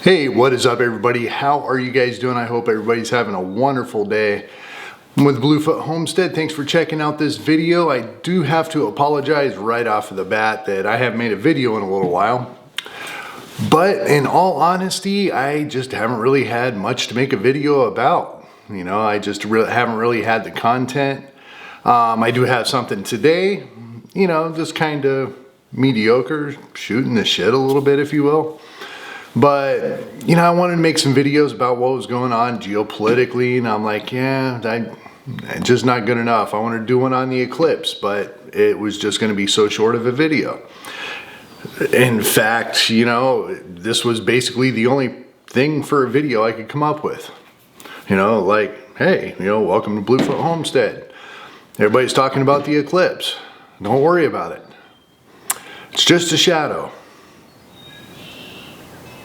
Hey, what is up everybody? How are you guys doing? I hope everybody's having a wonderful day. I'm with Bluefoot Homestead. Thanks for checking out this video. I do have to apologize right off of the bat that I haven't made a video in a little while. But in all honesty, I just haven't really had much to make a video about. You know, I just haven't really had the content. I do have something today, you know, just kind of mediocre, shooting the shit a little bit, if you will. But, you know, I wanted to make some videos about what was going on geopolitically, and I'm like, yeah, just not good enough. I wanted to do one on the eclipse, but it was just going to be so short of a video. In fact, you know, this was basically the only thing for a video I could come up with. You know, like, hey, you know, welcome to Bluefoot Homestead. Everybody's talking about the eclipse. Don't worry about it. It's just a shadow.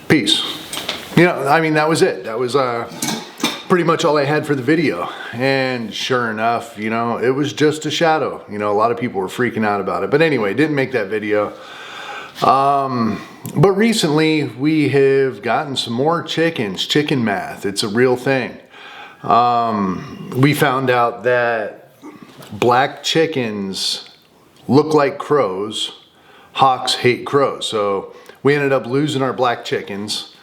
Peace. You know, I mean, that was it. That was pretty much all I had for the video. And sure enough, you know, it was just a shadow. You know, a lot of people were freaking out about it. But anyway, didn't make that video. But recently we have gotten some more chickens. Chicken math. It's a real thing. We found out that black chickens look like crows. Hawks hate crows. So we ended up losing our black chickens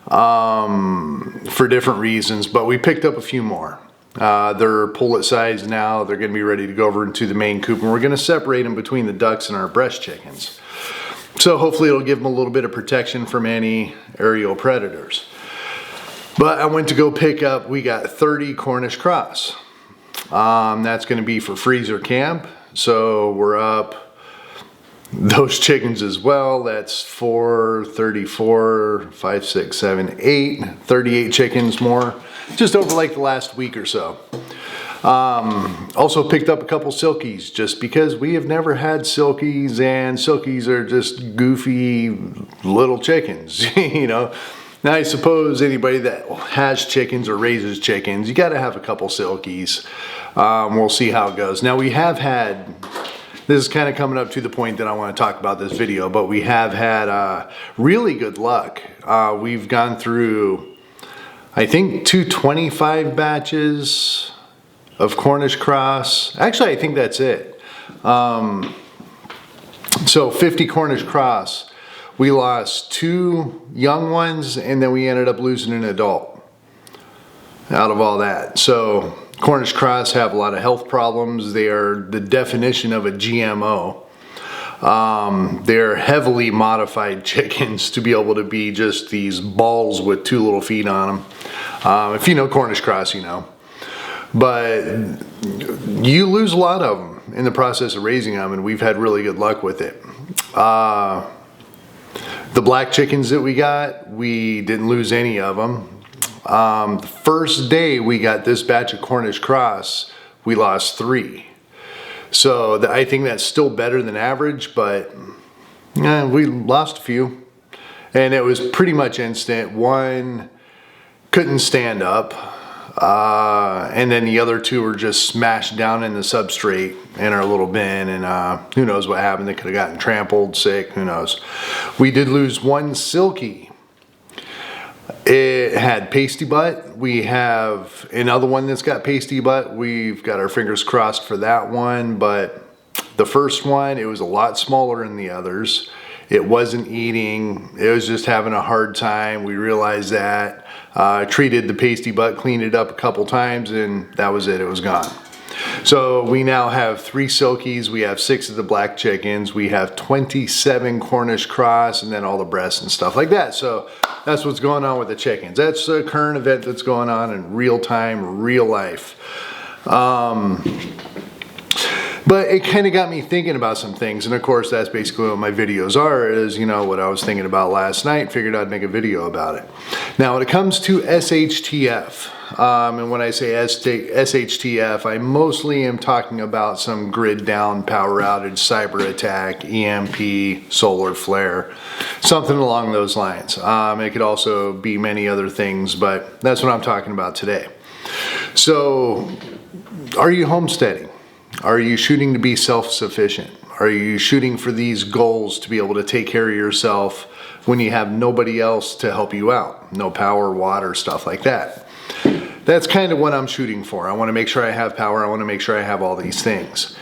for different reasons, but we picked up a few more. They're pullet size now. They're going to be ready to go over into the main coop, and we're going to separate them between the ducks and our breast chickens. So hopefully it'll give them a little bit of protection from any aerial predators. But I went to go pick up, we got 30 Cornish cross. That's going to be for freezer camp. So we're up those chickens as well. That's 4, 34, 5, 6, 7, 8, 38 chickens more, just over like the last week or so. Also picked up a couple silkies just because we have never had silkies, and silkies are just goofy little chickens, you know. Now I suppose anybody that has chickens or raises chickens, you got to have a couple silkies. We'll see how it goes. Now we have had, this is kind of coming up to the point that I want to talk about this video, but we have had really good luck. We've gone through, I think, 225 batches of Cornish cross. Actually, I think that's it. So 50 Cornish cross. We lost 2 young ones, and then we ended up losing an adult out of all that. So Cornish cross have a lot of health problems. They are the definition of a GMO. They're heavily modified chickens to be able to be just these balls with 2 little feet on them. If you know Cornish cross, you know. But you lose a lot of them in the process of raising them, and we've had really good luck with it. The black chickens that we got, we didn't lose any of them. The first day we got this batch of Cornish cross, we lost 3. So I think that's still better than average, but we lost a few. And it was pretty much instant. One couldn't stand up, and then the other 2 were just smashed down in the substrate in our little bin, and who knows what happened. They could have gotten trampled, sick, who knows. We did lose 1 silkie. It had pasty butt. We have another one that's got pasty butt. We've got our fingers crossed for that one, but the first one, it was a lot smaller than the others. It wasn't eating. It was just having a hard time. We realized that. Treated the pasty butt, cleaned it up a couple times, and that was it. It was gone. So we now have 3 silkies. We have 6 of the black chickens. We have 27 Cornish cross, and then all the breasts and stuff like that. So that's what's going on with the chickens. That's a current event that's going on in real time, real life. But it kind of got me thinking about some things, and of course that's basically what my videos are, is, you know, what I was thinking about last night. Figured I'd make a video about it. Now when it comes to SHTF, and when I say SHTF, I mostly am talking about some grid down, power outage, cyber attack, EMP, solar flare, something along those lines. It could also be many other things, but that's what I'm talking about today. So are you homesteading? Are you shooting to be self-sufficient? Are you shooting for these goals to be able to take care of yourself when you have nobody else to help you out. No power, water, stuff like that. That's kind of what I'm shooting for. I want to make sure I have power. I want to make sure I have all these things.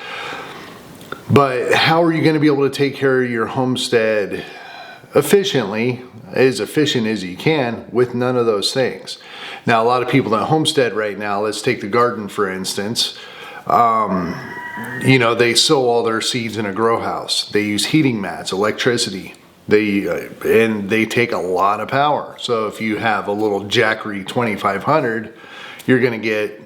But how are you going to be able to take care of your homestead efficiently, as efficient as you can, with none of those things? Now, a lot of people that homestead right now, let's take the garden for instance, you know, they sow all their seeds in a grow house. They use heating mats, electricity. And they take a lot of power. So if you have a little Jackery 2500, you're going to get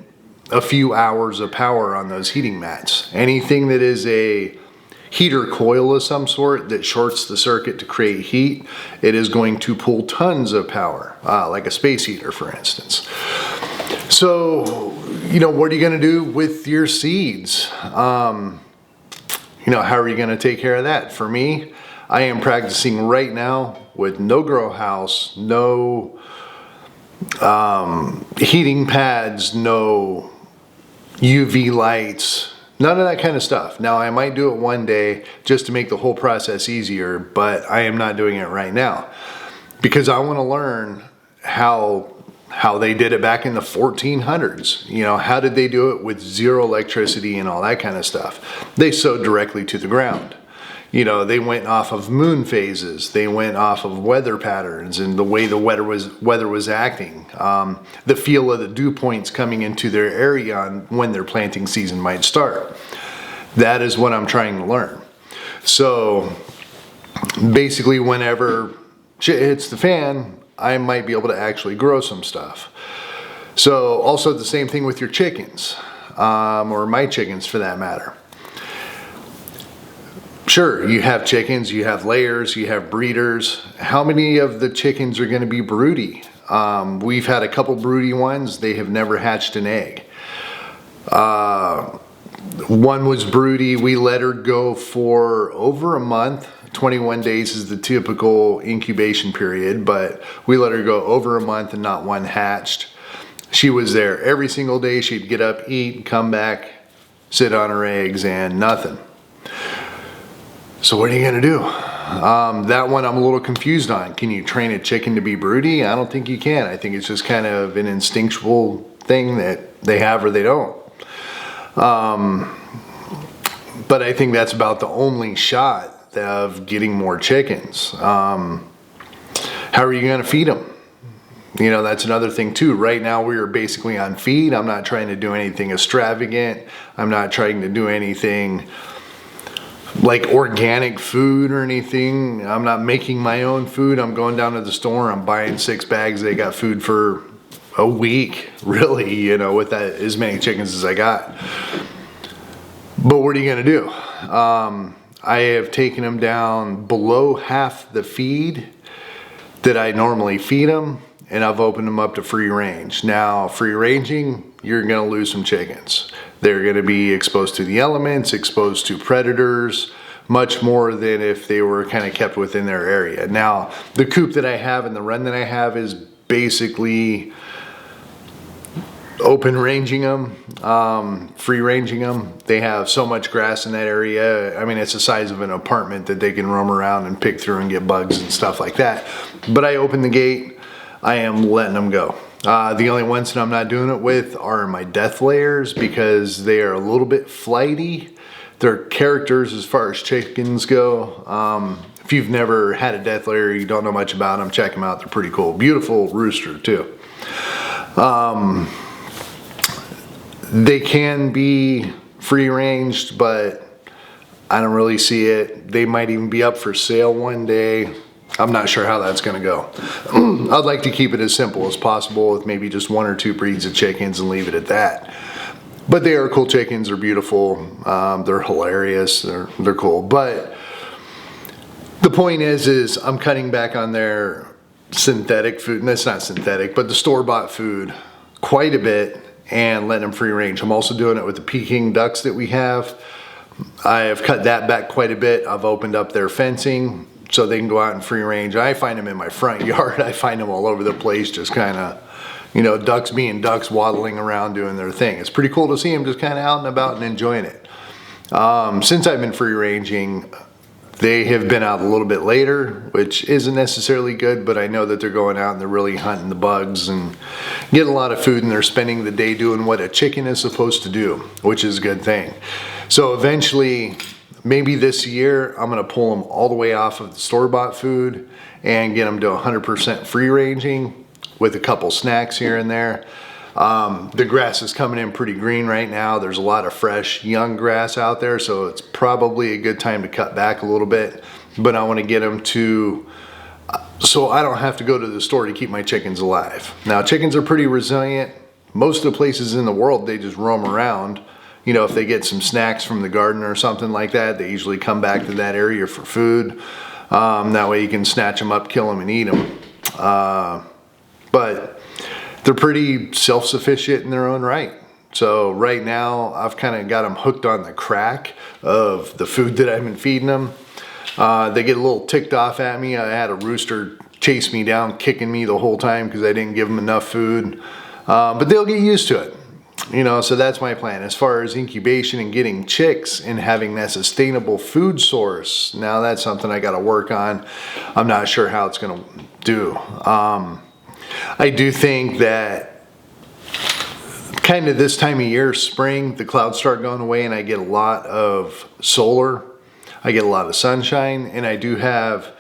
a few hours of power on those heating mats. Anything that is a heater coil of some sort that shorts the circuit to create heat, it is going to pull tons of power, like a space heater, for instance. So, you know, what are you going to do with your seeds? You know, how are you going to take care of that? For me, I am practicing right now with no grow house, no heating pads, no UV lights, none of that kind of stuff. Now, I might do it one day just to make the whole process easier, but I am not doing it right now because I want to learn how they did it back in the 1400s. You know, how did they do it with zero electricity and all that kind of stuff? They sowed directly to the ground. You know, they went off of moon phases. They went off of weather patterns and the way the weather was acting. The feel of the dew points coming into their area on when their planting season might start. That is what I'm trying to learn. So basically, whenever shit hits the fan, I might be able to actually grow some stuff. So also the same thing with your chickens, or my chickens for that matter. Sure, you have chickens, you have layers, you have breeders. How many of the chickens are going to be broody? We've had a couple broody ones. They have never hatched an egg. One was broody. We let her go for over a month. 21 days is the typical incubation period, but we let her go over a month and not one hatched. She was there every single day. She'd get up, eat, come back, sit on her eggs, and nothing. So what are you going to do? That one I'm a little confused on. Can you train a chicken to be broody? I don't think you can. I think it's just kind of an instinctual thing that they have or they don't. But I think that's about the only shot of getting more chickens. How are you going to feed them? You know, that's another thing too. Right now we are basically on feed. I'm not trying to do anything extravagant. I'm not trying to do anything like organic food or anything. I'm not making my own food. I'm going down to the store. I'm buying 6 bags. They got food for a week, really, you know, with that as many chickens as I got. But what are you going to do? I have taken them down below half the feed that I normally feed them, and I've opened them up to free range. Now, free ranging, you're going to lose some chickens. They're going to be exposed to the elements, exposed to predators, much more than if they were kind of kept within their area. Now, the coop that I have and the run that I have is basically open ranging them, free ranging them. They have so much grass in that area. I mean, it's the size of an apartment that they can roam around and pick through and get bugs and stuff like that. But I open the gate, I am letting them go. The only ones that I'm not doing it with are my death layers because they are a little bit flighty. They're characters as far as chickens go. If you've never had a death layer, you don't know much about them, check them out. They're pretty cool. Beautiful rooster too. They can be free ranged, but I don't really see it. They might even be up for sale one day. I'm not sure how that's going to go. I'd like to keep it as simple as possible with maybe just 1 or 2 breeds of chickens and leave it at that. But they are cool chickens. They're beautiful. They're hilarious. They're cool. But the point is I'm cutting back on their synthetic food. And that's not synthetic, but the store-bought food quite a bit and letting them free range. I'm also doing it with the Peking ducks that we have. I have cut that back quite a bit. I've opened up their fencing so they can go out and free range. I find them in my front yard. I find them all over the place, just kind of, you know, ducks being ducks, waddling around doing their thing. It's pretty cool to see them just kind of out and about and enjoying it. Since I've been free ranging, They have been out a little bit later, which isn't necessarily good, but I know that they're going out and they're really hunting the bugs and getting a lot of food, and they're spending the day doing what a chicken is supposed to do, which is a good thing. So eventually, maybe this year, I'm gonna pull them all the way off of the store-bought food and get them to 100% free ranging with a couple snacks here and there. The grass is coming in pretty green right now. There's a lot of fresh young grass out there, so it's probably a good time to cut back a little bit. But I want to get them to, so I don't have to go to the store to keep my chickens alive. Now, chickens are pretty resilient. Most of the places in the world, they just roam around. You know, if they get some snacks from the garden or something like that, they usually come back to that area for food. That way you can snatch them up, kill them, and eat them. But they're pretty self-sufficient in their own right. So right now, I've kind of got them hooked on the crack of the food that I've been feeding them. They get a little ticked off at me. I had a rooster chase me down, kicking me the whole time because I didn't give them enough food. But they'll get used to it. You know, so that's my plan. As far as incubation and getting chicks and having that sustainable food source, now that's something I got to work on. I'm not sure how it's going to do. I do think that kind of this time of year, spring, the clouds start going away and I get a lot of solar. I get a lot of sunshine, and I do have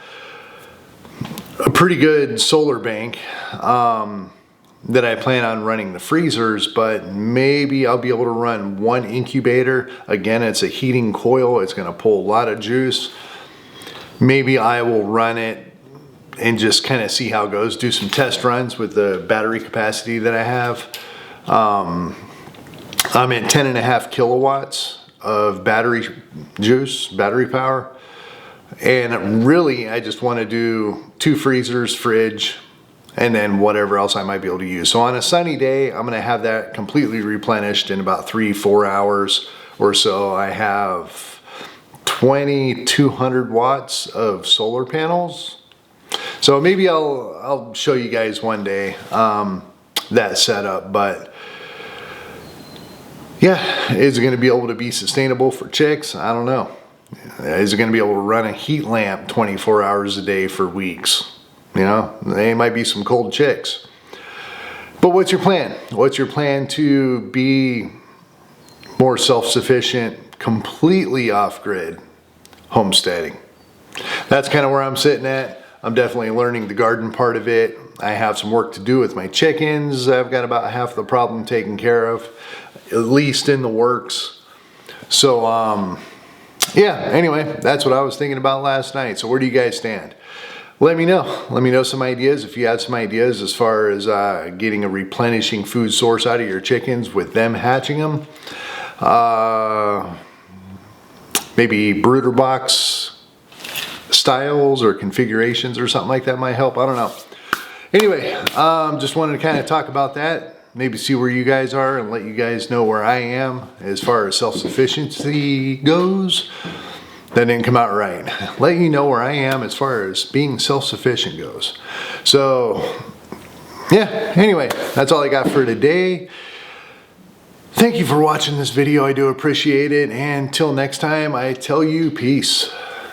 a pretty good solar bank that I plan on running the freezers, but maybe I'll be able to run one incubator. Again, it's a heating coil. It's going to pull a lot of juice. Maybe I will run it and just kind of see how it goes, do some test runs with the battery capacity that I have. I'm at 10.5 kilowatts of battery juice, battery power. And really, I just want to do 2 freezers, fridge, and then whatever else I might be able to use. So on a sunny day, I'm going to have that completely replenished in about 3-4 hours or so. I have 2,200 watts of solar panels. So maybe I'll show you guys one day that setup, but yeah, is it going to be able to be sustainable for chicks? I don't know. Is it going to be able to run a heat lamp 24 hours a day for weeks? You know, they might be some cold chicks. But what's your plan? What's your plan to be more self-sufficient, completely off-grid homesteading? That's kind of where I'm sitting at. I'm definitely learning the garden part of it. I have some work to do with my chickens. I've got about half the problem taken care of, at least in the works. So, yeah, anyway, that's what I was thinking about last night. So where do you guys stand? Let me know. Let me know some ideas. If you have some ideas as far as getting a replenishing food source out of your chickens with them hatching them. Maybe brooder box styles or configurations or something like that might help. I don't know. Anyway, just wanted to kind of talk about that. Maybe see where you guys are and let you guys know where I am as far as self-sufficiency goes. That didn't come out right. Let you know where I am as far as being self-sufficient goes. So, yeah, anyway, that's all I got for today. Thank you for watching this video. I do appreciate it. And until next time, I tell you peace.